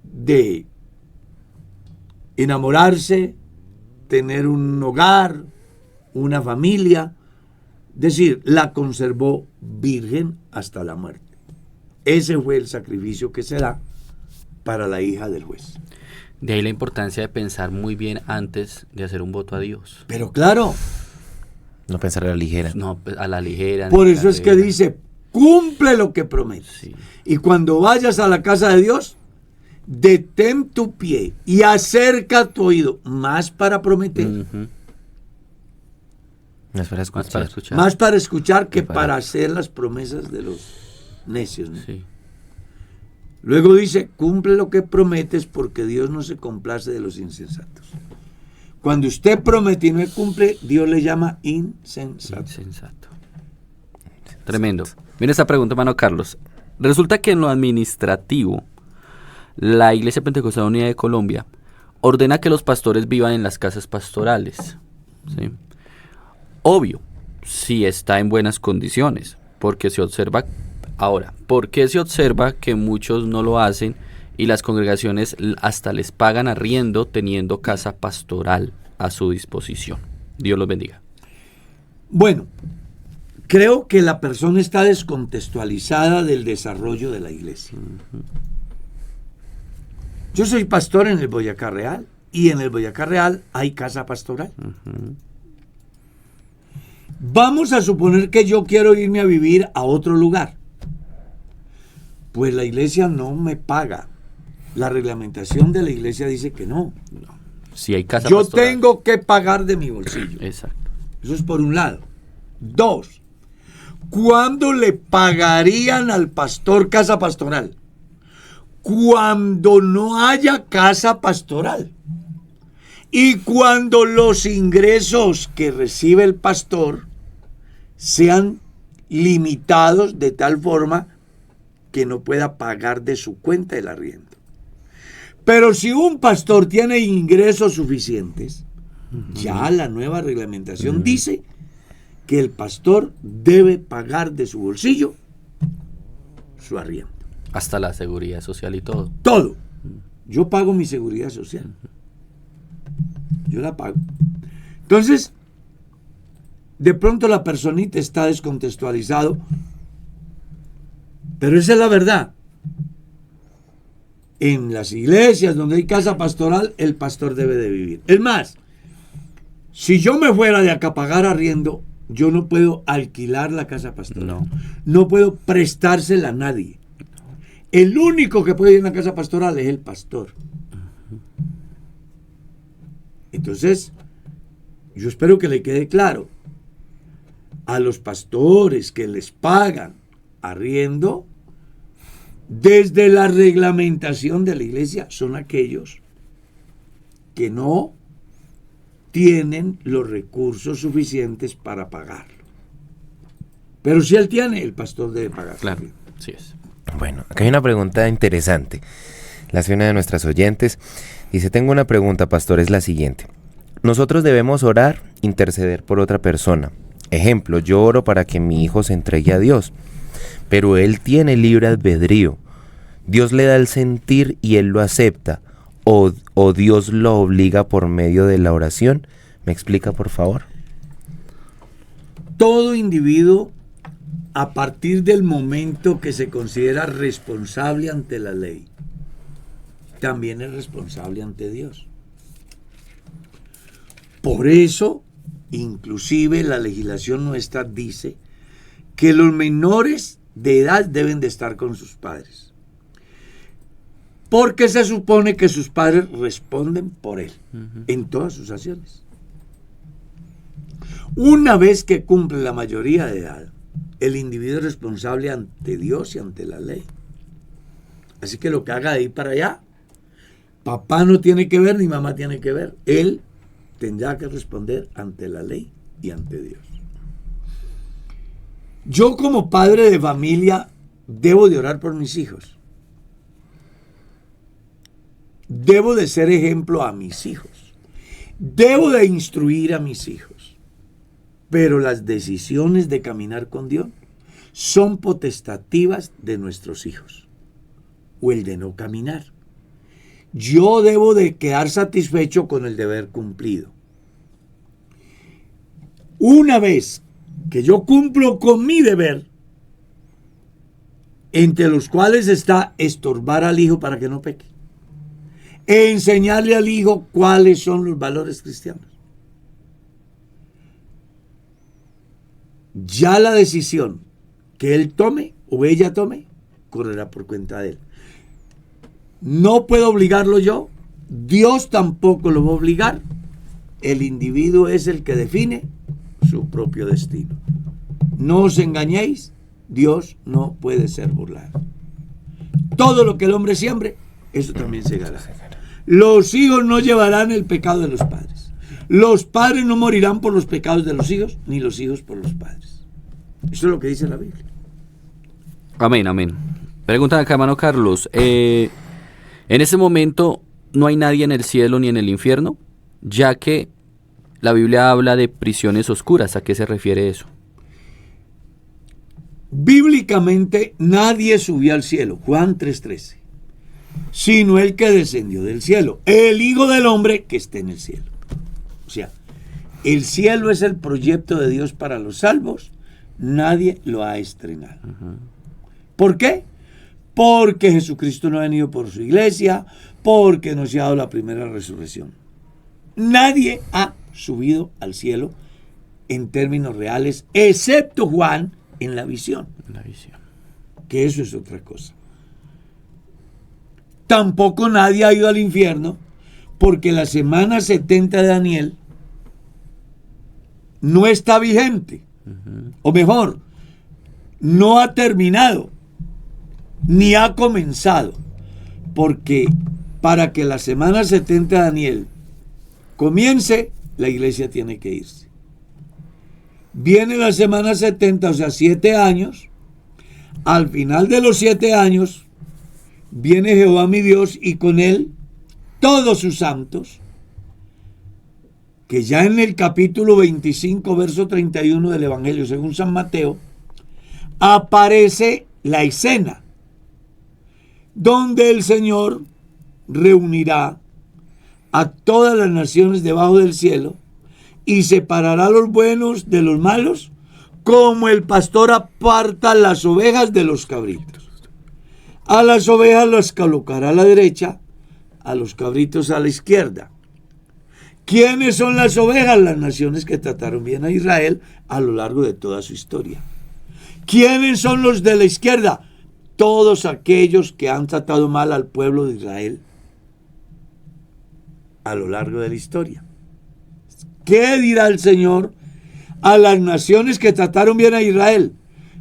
C: de enamorarse, tener un hogar, una familia, es decir, la conservó virgen hasta la muerte. Ese fue el sacrificio que se da para la hija del juez.
B: De ahí la importancia de pensar muy bien antes de hacer un voto a Dios.
C: Pero claro,
D: No pensar a la ligera.
B: No a la ligera.
C: por
B: ni
C: eso es que
B: carrera.
C: dice, cumple lo que prometes.
B: Sí.
C: Y cuando vayas a la casa de Dios, detén tu pie y acerca tu oído, más para prometer,
B: Ujú.
D: No es para
B: Más
D: escuchar.
B: para escuchar.
C: más para escuchar que
D: Que para-
C: para hacer las promesas de los necios, ¿no?
B: Sí.
C: Luego dice, cumple lo que prometes porque Dios no se complace de los insensatos. Cuando usted promete y no cumple, Dios le llama insensato.
B: Insensato. Tremendo. Mira esta pregunta, hermano Carlos. Resulta que en lo administrativo, la Iglesia Pentecostal Unida de Colombia ordena que los pastores vivan en las casas pastorales. ¿Sí? Obvio, si está en buenas condiciones, porque se observa. Ahora, ¿por qué se observa que muchos no lo hacen y las congregaciones hasta les pagan arriendo teniendo casa pastoral a su disposición? Dios los bendiga.
C: Bueno, creo que la persona está descontextualizada del desarrollo de la iglesia. Yo soy pastor en el Boyacá Real y en el Boyacá Real hay casa pastoral. Vamos a suponer que yo quiero irme a vivir a otro lugar. Pues la iglesia no me paga. La reglamentación de la iglesia dice que no.
B: Si hay casa
C: Yo
B: pastoral.
C: tengo que pagar de mi bolsillo.
B: Exacto.
C: Eso es por un lado. Dos, ¿cuándo le pagarían al pastor casa pastoral? Cuando no haya casa pastoral. Y cuando los ingresos que recibe el pastor sean limitados de tal forma que no pueda pagar de su cuenta el arriendo. Pero si un pastor tiene ingresos suficientes, ya la nueva reglamentación dice que el pastor debe pagar de su bolsillo su arriendo.
B: Hasta la seguridad social y todo.
C: Todo. Yo pago mi seguridad social. Yo la pago. Entonces, de pronto la personita está descontextualizado, pero esa es la verdad. En las iglesias donde hay casa pastoral, el pastor debe de vivir. Es más, si yo me fuera de acá a pagar arriendo, yo no puedo alquilar la casa pastoral.
B: No.
C: No puedo prestársela a nadie. El único que puede ir a una casa pastoral es el pastor. Entonces, yo espero que le quede claro a los pastores que les pagan arriendo, desde la reglamentación de la iglesia, son aquellos que no tienen los recursos suficientes para pagarlo. Pero si él tiene, el pastor debe pagar.
B: Claro, sí es.
D: Bueno, acá hay una pregunta interesante. La hace una de nuestras oyentes. Dice, tengo una pregunta, pastor, es la siguiente. Nosotros debemos orar, interceder por otra persona. Ejemplo, yo oro para que mi hijo se entregue a Dios, pero él tiene libre albedrío. Dios le da el sentir y él lo acepta, o Dios lo obliga por medio de la oración. ¿Me explica, por favor?
C: Todo individuo, a partir del momento que se considera responsable ante la ley, también es responsable ante Dios. Por eso, inclusive la legislación nuestra dice que los menores de edad deben de estar con sus padres, porque se supone que sus padres responden por él en todas sus acciones. Una vez que cumple la mayoría de edad, el individuo es responsable ante Dios y ante la ley. Así que lo que haga de ahí para allá, papá no tiene que ver ni mamá tiene que ver. Él tendrá que responder ante la ley y ante Dios. Yo como padre de familia debo de orar por mis hijos. Debo de ser ejemplo a mis hijos. Debo de instruir a mis hijos. Pero las decisiones de caminar con Dios son potestativas de nuestros hijos, o el de no caminar. Yo debo de quedar satisfecho con el deber cumplido. Una vez que yo cumplo con mi deber, entre los cuales está estorbar al hijo para que no peque, e enseñarle al hijo cuáles son los valores cristianos. Ya la decisión que él tome o ella tome correrá por cuenta de él. No puedo obligarlo yo, Dios tampoco lo va a obligar. El individuo es el que define su propio destino. No os engañéis, Dios no puede ser burlado. Todo lo que el hombre siembre, eso también segará. Los hijos no llevarán el pecado de los padres. Los padres no morirán por los pecados de los hijos, ni los hijos por los padres. Eso es lo que dice la Biblia.
B: Amén, amén. Pregunta acá, hermano Carlos. En ese momento no hay nadie en el cielo ni en el infierno, ya que la Biblia habla de prisiones oscuras. ¿A qué se refiere eso?
C: Bíblicamente nadie subió al cielo, Juan 3:13, sino el que descendió del cielo, el Hijo del Hombre que está en el cielo. O sea, el cielo es el proyecto de Dios para los salvos, nadie lo ha estrenado. ¿Por qué? Porque Jesucristo no ha venido por su iglesia, porque no se ha dado la primera resurrección. Nadie ha subido al cielo en términos reales, excepto Juan en la visión. Que eso es otra cosa. Tampoco nadie ha ido al infierno, porque la semana 70 de Daniel no está vigente. O mejor, no ha terminado, ni ha comenzado, porque para que la semana 70 de Daniel comience, la iglesia tiene que irse. Viene la semana 70, o sea, 7 años. Al final de los 7 años, viene Jehová mi Dios y con él todos sus santos, que ya en el capítulo 25, verso 31 del Evangelio según San Mateo, aparece la escena donde el Señor reunirá a todas las naciones debajo del cielo y separará a los buenos de los malos, como el pastor aparta las ovejas de los cabritos. A las ovejas las colocará a la derecha, a los cabritos a la izquierda. ¿Quiénes son las ovejas? Las naciones que trataron bien a Israel a lo largo de toda su historia. ¿Quiénes son los de la izquierda? Todos aquellos que han tratado mal al pueblo de Israel a lo largo de la historia. ¿Qué dirá el Señor a las naciones que trataron bien a Israel?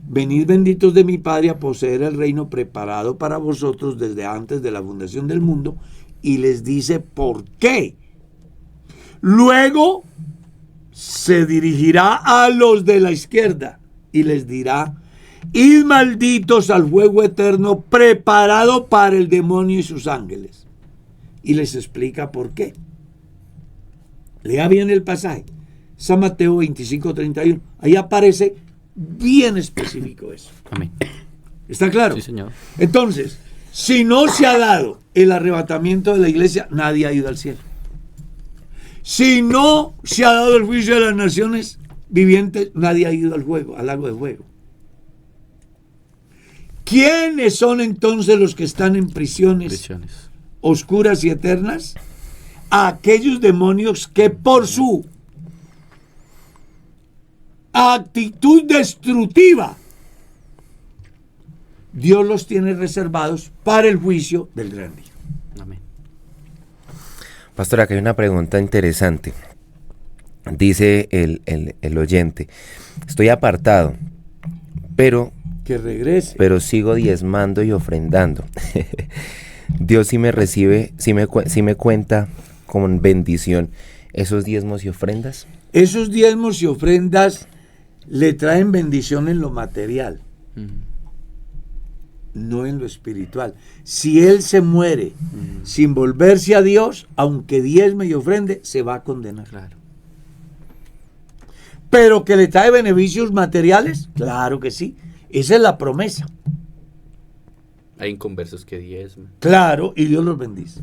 C: Venid benditos de mi Padre a poseer el reino preparado para vosotros desde antes de la fundación del mundo. Y les dice por qué. Luego se dirigirá a los de la izquierda y les dirá: id malditos al fuego eterno preparado para el demonio y sus ángeles. Y les explica por qué. Lea bien el pasaje. San Mateo 25:31. Ahí aparece bien específico eso.
B: Amén.
C: ¿Está claro?
B: Sí, señor.
C: Entonces, si no se ha dado el arrebatamiento de la iglesia, nadie ha ido al cielo. Si no se ha dado el juicio de las naciones vivientes, nadie ha ido al lago de fuego. ¿Quiénes son entonces los que están en prisiones oscuras y eternas? Aquellos demonios que por su actitud destructiva Dios los tiene reservados para el juicio del gran día.
B: Amén.
D: Pastor, acá hay una pregunta interesante. Dice el oyente: estoy apartado, pero
C: que regrese.
D: Pero sigo diezmando y ofrendando. Dios sí me recibe, sí me cuenta con bendición esos diezmos y ofrendas.
C: Esos diezmos y ofrendas le traen bendición en lo material, no en lo espiritual. Si él se muere sin volverse a Dios, aunque diezme y ofrende, se va a condenar.
B: Claro.
C: Pero que le trae beneficios materiales, claro que sí. Esa es la promesa.
B: Hay inconversos que diezman.
C: Claro, y Dios los bendice.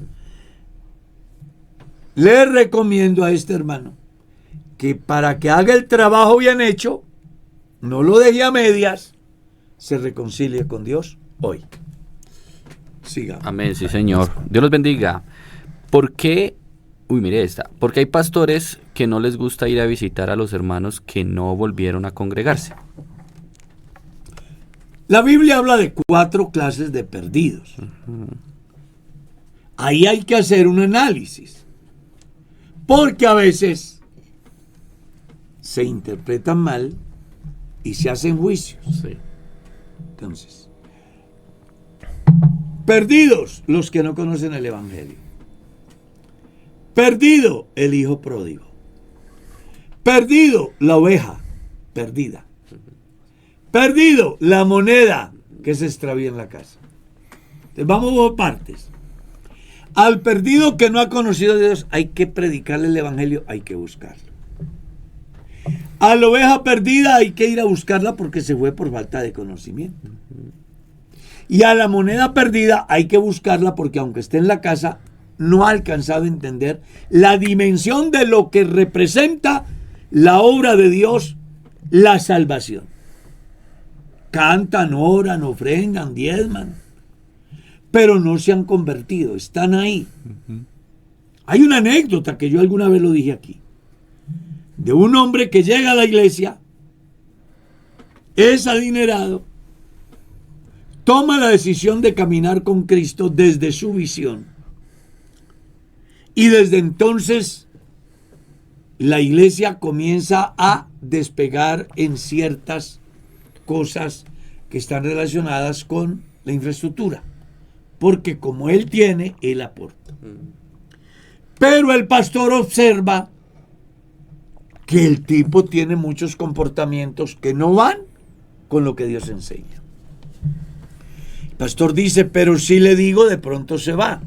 C: Le recomiendo a este hermano que para que haga el trabajo bien hecho, no lo deje a medias, se reconcilie con Dios hoy. Siga.
B: Amén, sí, Señor. Dios los bendiga. ¿Por qué? Uy, mire esta. Porque hay pastores que no les gusta ir a visitar a los hermanos que no volvieron a congregarse.
C: La Biblia habla de 4 clases de perdidos. Ahí hay que hacer un análisis. Porque a veces se interpretan mal y se hacen juicios.
B: Sí.
C: Entonces, perdidos los que no conocen el Evangelio. Perdido el hijo pródigo. Perdido la oveja perdida. Perdido la moneda que se extravía en la casa. Entonces, vamos por partes. Al perdido que no ha conocido a Dios hay que predicarle el Evangelio, hay que buscarlo. A la oveja perdida hay que ir a buscarla porque se fue por falta de conocimiento. Y a la moneda perdida hay que buscarla porque aunque esté en la casa, no ha alcanzado a entender la dimensión de lo que representa la obra de Dios, la salvación. Cantan, oran, ofrendan, diezman, pero no se han convertido, están ahí. Hay una anécdota que yo alguna vez lo dije aquí, de un hombre que llega a la iglesia, es adinerado, toma la decisión de caminar con Cristo desde su visión, y desde entonces la iglesia comienza a despegar en ciertas cosas que están relacionadas con la infraestructura, porque como él tiene, él aporta. Pero el pastor observa que el tipo tiene muchos comportamientos que no van con lo que Dios enseña. El pastor dice, pero si le digo, de pronto se va.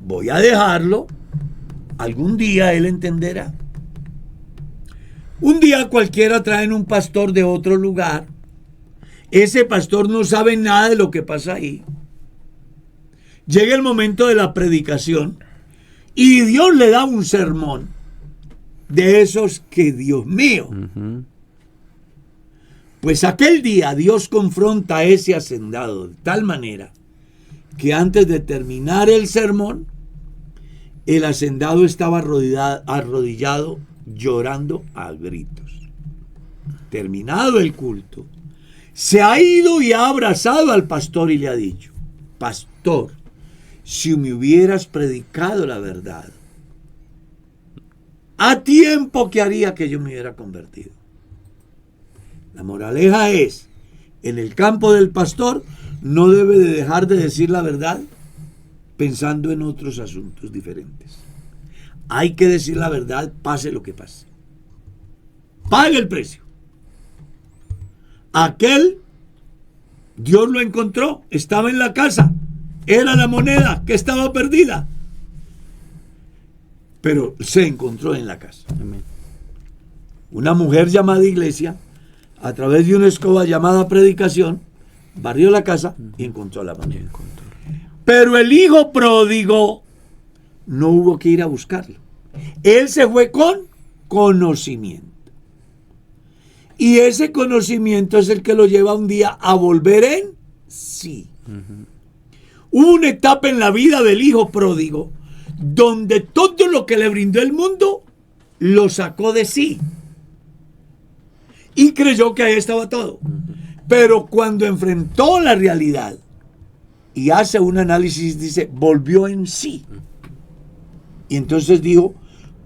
C: Voy a dejarlo, algún día él entenderá. Un día cualquiera traen un pastor de otro lugar. Ese pastor no sabe nada de lo que pasa ahí. Llega el momento de la predicación y Dios le da un sermón de esos que, Dios mío. Pues aquel día Dios confronta a ese hacendado de tal manera que antes de terminar el sermón, el hacendado estaba arrodillado llorando a gritos. Terminado el culto, se ha ido y ha abrazado al pastor y le ha dicho, pastor, si me hubieras predicado la verdad, a tiempo que haría que yo me hubiera convertido. La moraleja es, en el campo del pastor no debe de dejar de decir la verdad pensando en otros asuntos diferentes. Hay que decir la verdad, pase lo que pase. Pague el precio. Aquel, Dios lo encontró, estaba en la casa, era la moneda que estaba perdida, pero se encontró en la casa.
B: Amén.
C: Una mujer llamada iglesia, a través de una escoba llamada predicación, barrió la casa y encontró la moneda. Pero el hijo pródigo no hubo que ir a buscarlo. Él se fue con conocimiento. Y ese conocimiento es el que lo lleva un día a volver en sí. Hubo una etapa en la vida del hijo pródigo donde todo lo que le brindó el mundo lo sacó de sí. Y creyó que ahí estaba todo. Pero cuando enfrentó la realidad y hace un análisis, dice, volvió en sí. Y entonces dijo,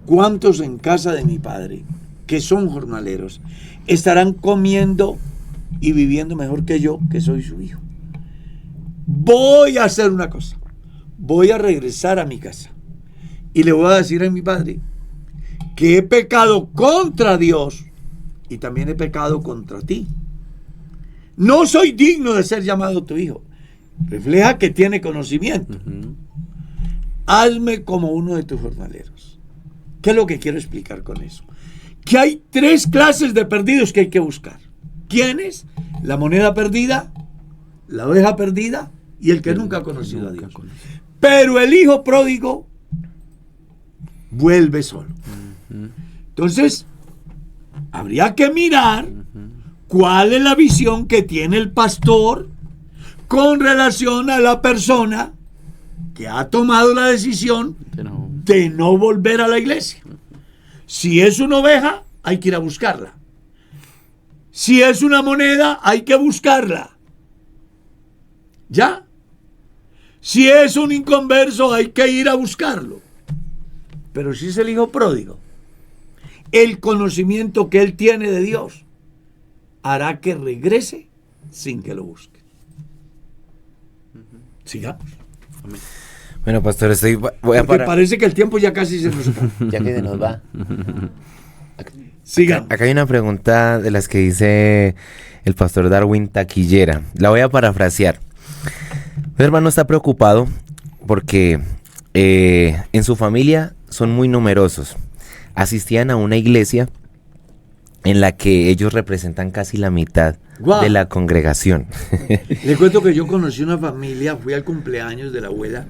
C: ¿cuántos en casa de mi padre, que son jornaleros, estarán comiendo y viviendo mejor que yo, que soy su hijo? Voy a hacer una cosa. Voy a regresar a mi casa. Y le voy a decir a mi padre que he pecado contra Dios y también he pecado contra ti. No soy digno de ser llamado tu hijo. Refleja que tiene conocimiento. Hazme como uno de tus jornaleros. ¿Qué es lo que quiero explicar con eso? Que hay 3 clases de perdidos que hay que buscar. ¿Quiénes? La moneda perdida, la oveja perdida y el que nunca ha conocido a Dios. Pero el hijo pródigo vuelve solo. Entonces, habría que mirar cuál es la visión que tiene el pastor con relación a la persona que ha tomado la decisión de no volver a la iglesia. Si es una oveja, hay que ir a buscarla. Si es una moneda, hay que buscarla. ¿Ya? Si es un inconverso, hay que ir a buscarlo. Pero si es el hijo pródigo, el conocimiento que él tiene de Dios hará que regrese sin que lo busque. Sigamos.
D: Bueno, pastor, voy a
C: Porque
D: parar.
C: parece que el tiempo ya casi se nos acaba.
D: Ya que se nos va.
C: Sigamos.
D: Acá hay una pregunta de las que dice el pastor Darwin Taquillera. La voy a parafrasear. Mi hermano está preocupado porque en su familia son muy numerosos. Asistían a una iglesia en la que ellos representan casi la mitad de la congregación.
C: Le cuento que yo conocí una familia, fui al cumpleaños de la abuela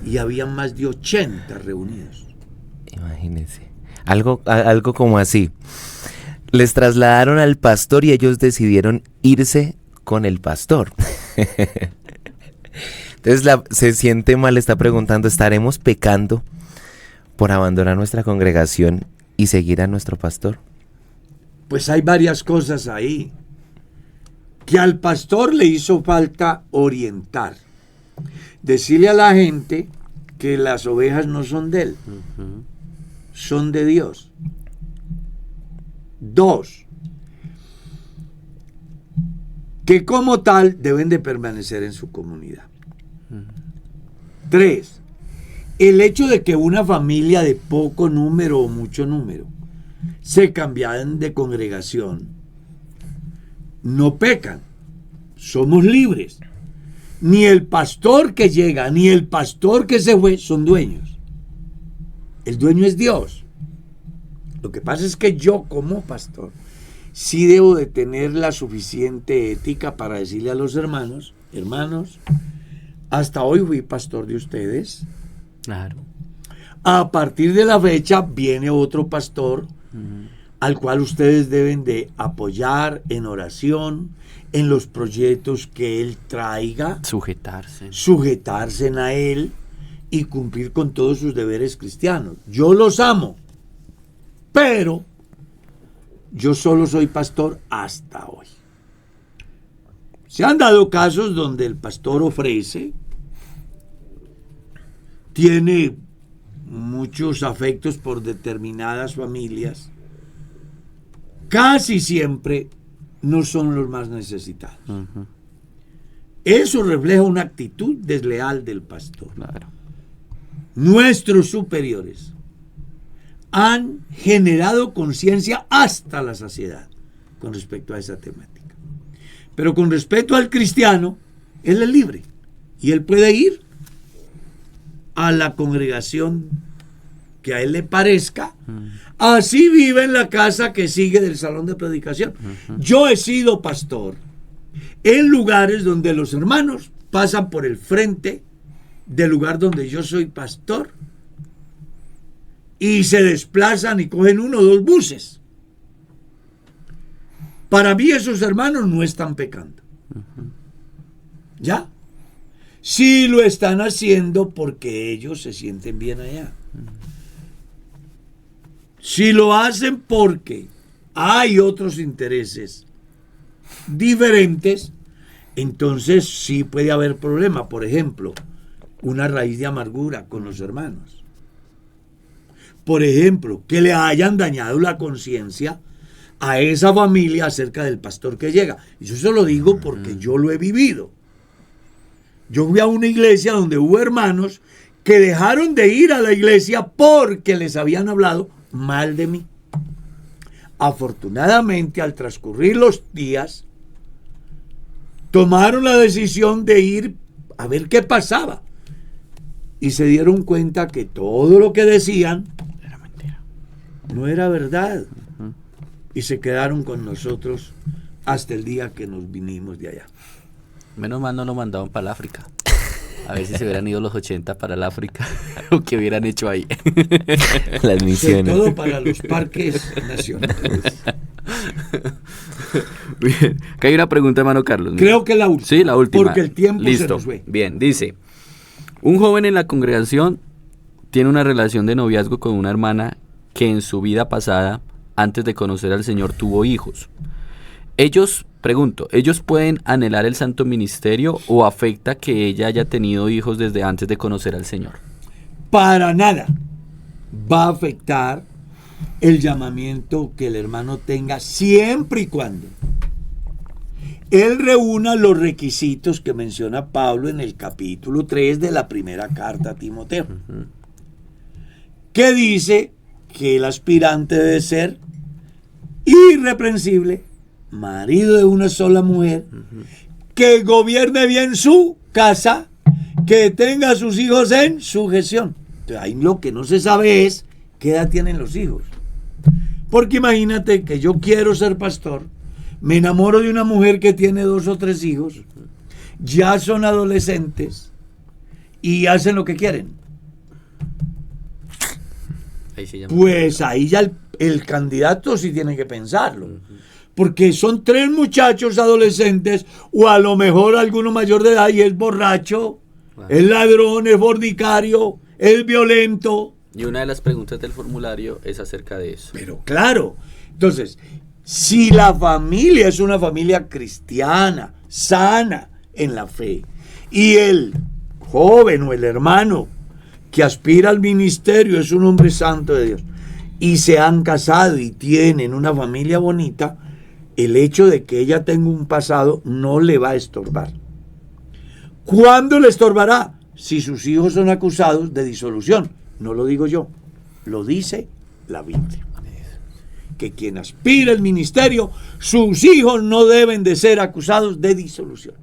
C: y había más de 80 reunidos.
D: Imagínense. Algo como así. Les trasladaron al pastor y ellos decidieron irse con el pastor. Entonces se siente mal, está preguntando, ¿estaremos pecando por abandonar nuestra congregación y seguir a nuestro pastor?
C: Pues hay varias cosas ahí. Que al pastor le hizo falta orientar. Decirle a la gente que las ovejas no son de él, son de Dios. 2, que como tal deben de permanecer en su comunidad. 3, el hecho de que una familia de poco número o mucho número se cambiaran de congregación, no pecan, somos libres. Ni el pastor que llega, ni el pastor que se fue son dueños. El dueño es Dios. Lo que pasa es que yo como pastor sí debo de tener la suficiente ética para decirle a los hermanos, hasta hoy fui pastor de ustedes.
B: Claro.
C: A partir de la fecha viene otro pastor al cual ustedes deben de apoyar en oración, en los proyectos que él traiga, sujetarse a él y cumplir con todos sus deberes cristianos. Yo los amo, pero yo solo soy pastor hasta hoy. Se han dado casos donde el pastor ofrece, tiene muchos afectos por determinadas familias, casi siempre no son los más necesitados. Eso refleja una actitud desleal del pastor.
B: Claro.
C: Nuestros superiores han generado conciencia hasta la saciedad con respecto a esa temática. Pero con respecto al cristiano, él es libre y él puede ir a la congregación que a él le parezca. Así vive en la casa que sigue del salón de predicación. Yo he sido pastor en lugares donde los hermanos pasan por el frente del lugar donde yo soy pastor y se desplazan y cogen 1 o 2 buses. Para mí esos hermanos no están pecando. ¿Ya? Sí lo están haciendo porque ellos se sienten bien allá. Si lo hacen porque hay otros intereses diferentes, entonces sí puede haber problema. Por ejemplo, una raíz de amargura con los hermanos. Por ejemplo, que le hayan dañado la conciencia a esa familia acerca del pastor que llega. Y yo se lo digo porque yo lo he vivido. Yo fui a una iglesia donde hubo hermanos que dejaron de ir a la iglesia porque les habían hablado mal de mí. Afortunadamente, al transcurrir los días, tomaron la decisión de ir a ver qué pasaba y se dieron cuenta que todo lo que decían
B: Era mentira.
C: no era verdad. Y se quedaron con nosotros hasta el día que nos vinimos de allá.
B: Menos mal no lo mandaban para el África. A ver si se hubieran ido los 80 para el África. ¿O qué hubieran hecho ahí?
D: Las
C: Sobre
D: misiones.
C: todo para los parques nacionales.
B: Bien. Acá hay una pregunta, hermano Carlos.
C: Creo que la última.
B: Sí, la última.
C: Porque el tiempo se
B: Listo.
C: nos fue.
B: Bien, dice: un joven en la congregación tiene una relación de noviazgo con una hermana que en su vida pasada, antes de conocer al Señor, tuvo hijos. ¿Ellos pueden anhelar el santo ministerio o afecta que ella haya tenido hijos desde antes de conocer al Señor?
C: Para nada va a afectar el llamamiento que el hermano tenga, siempre y cuando él reúna los requisitos que menciona Pablo en el capítulo 3 de la primera carta a Timoteo, que dice que el aspirante debe ser irreprensible, marido de una sola mujer, que gobierne bien su casa, que tenga a sus hijos en sujeción. Entonces, ahí lo que no se sabe es qué edad tienen los hijos. Porque imagínate que yo quiero ser pastor, me enamoro de una mujer que tiene 2 o 3 hijos, ya son adolescentes y hacen lo que quieren.
B: Ahí se llama.
C: Pues ahí ya el candidato sí tiene que pensarlo. Porque son 3 muchachos adolescentes, o a lo mejor alguno mayor de edad y es borracho, es ladrón, es fornicario, es violento.
B: Y una de las preguntas del formulario es acerca de eso.
C: Pero claro, entonces, si la familia es una familia cristiana, sana en la fe, y el joven o el hermano que aspira al ministerio es un hombre santo de Dios, y se han casado y tienen una familia bonita, el hecho de que ella tenga un pasado no le va a estorbar. ¿Cuándo le estorbará? Si sus hijos son acusados de disolución. No lo digo yo, lo dice la Biblia. Que quien aspira al ministerio, sus hijos no deben de ser acusados de disolución.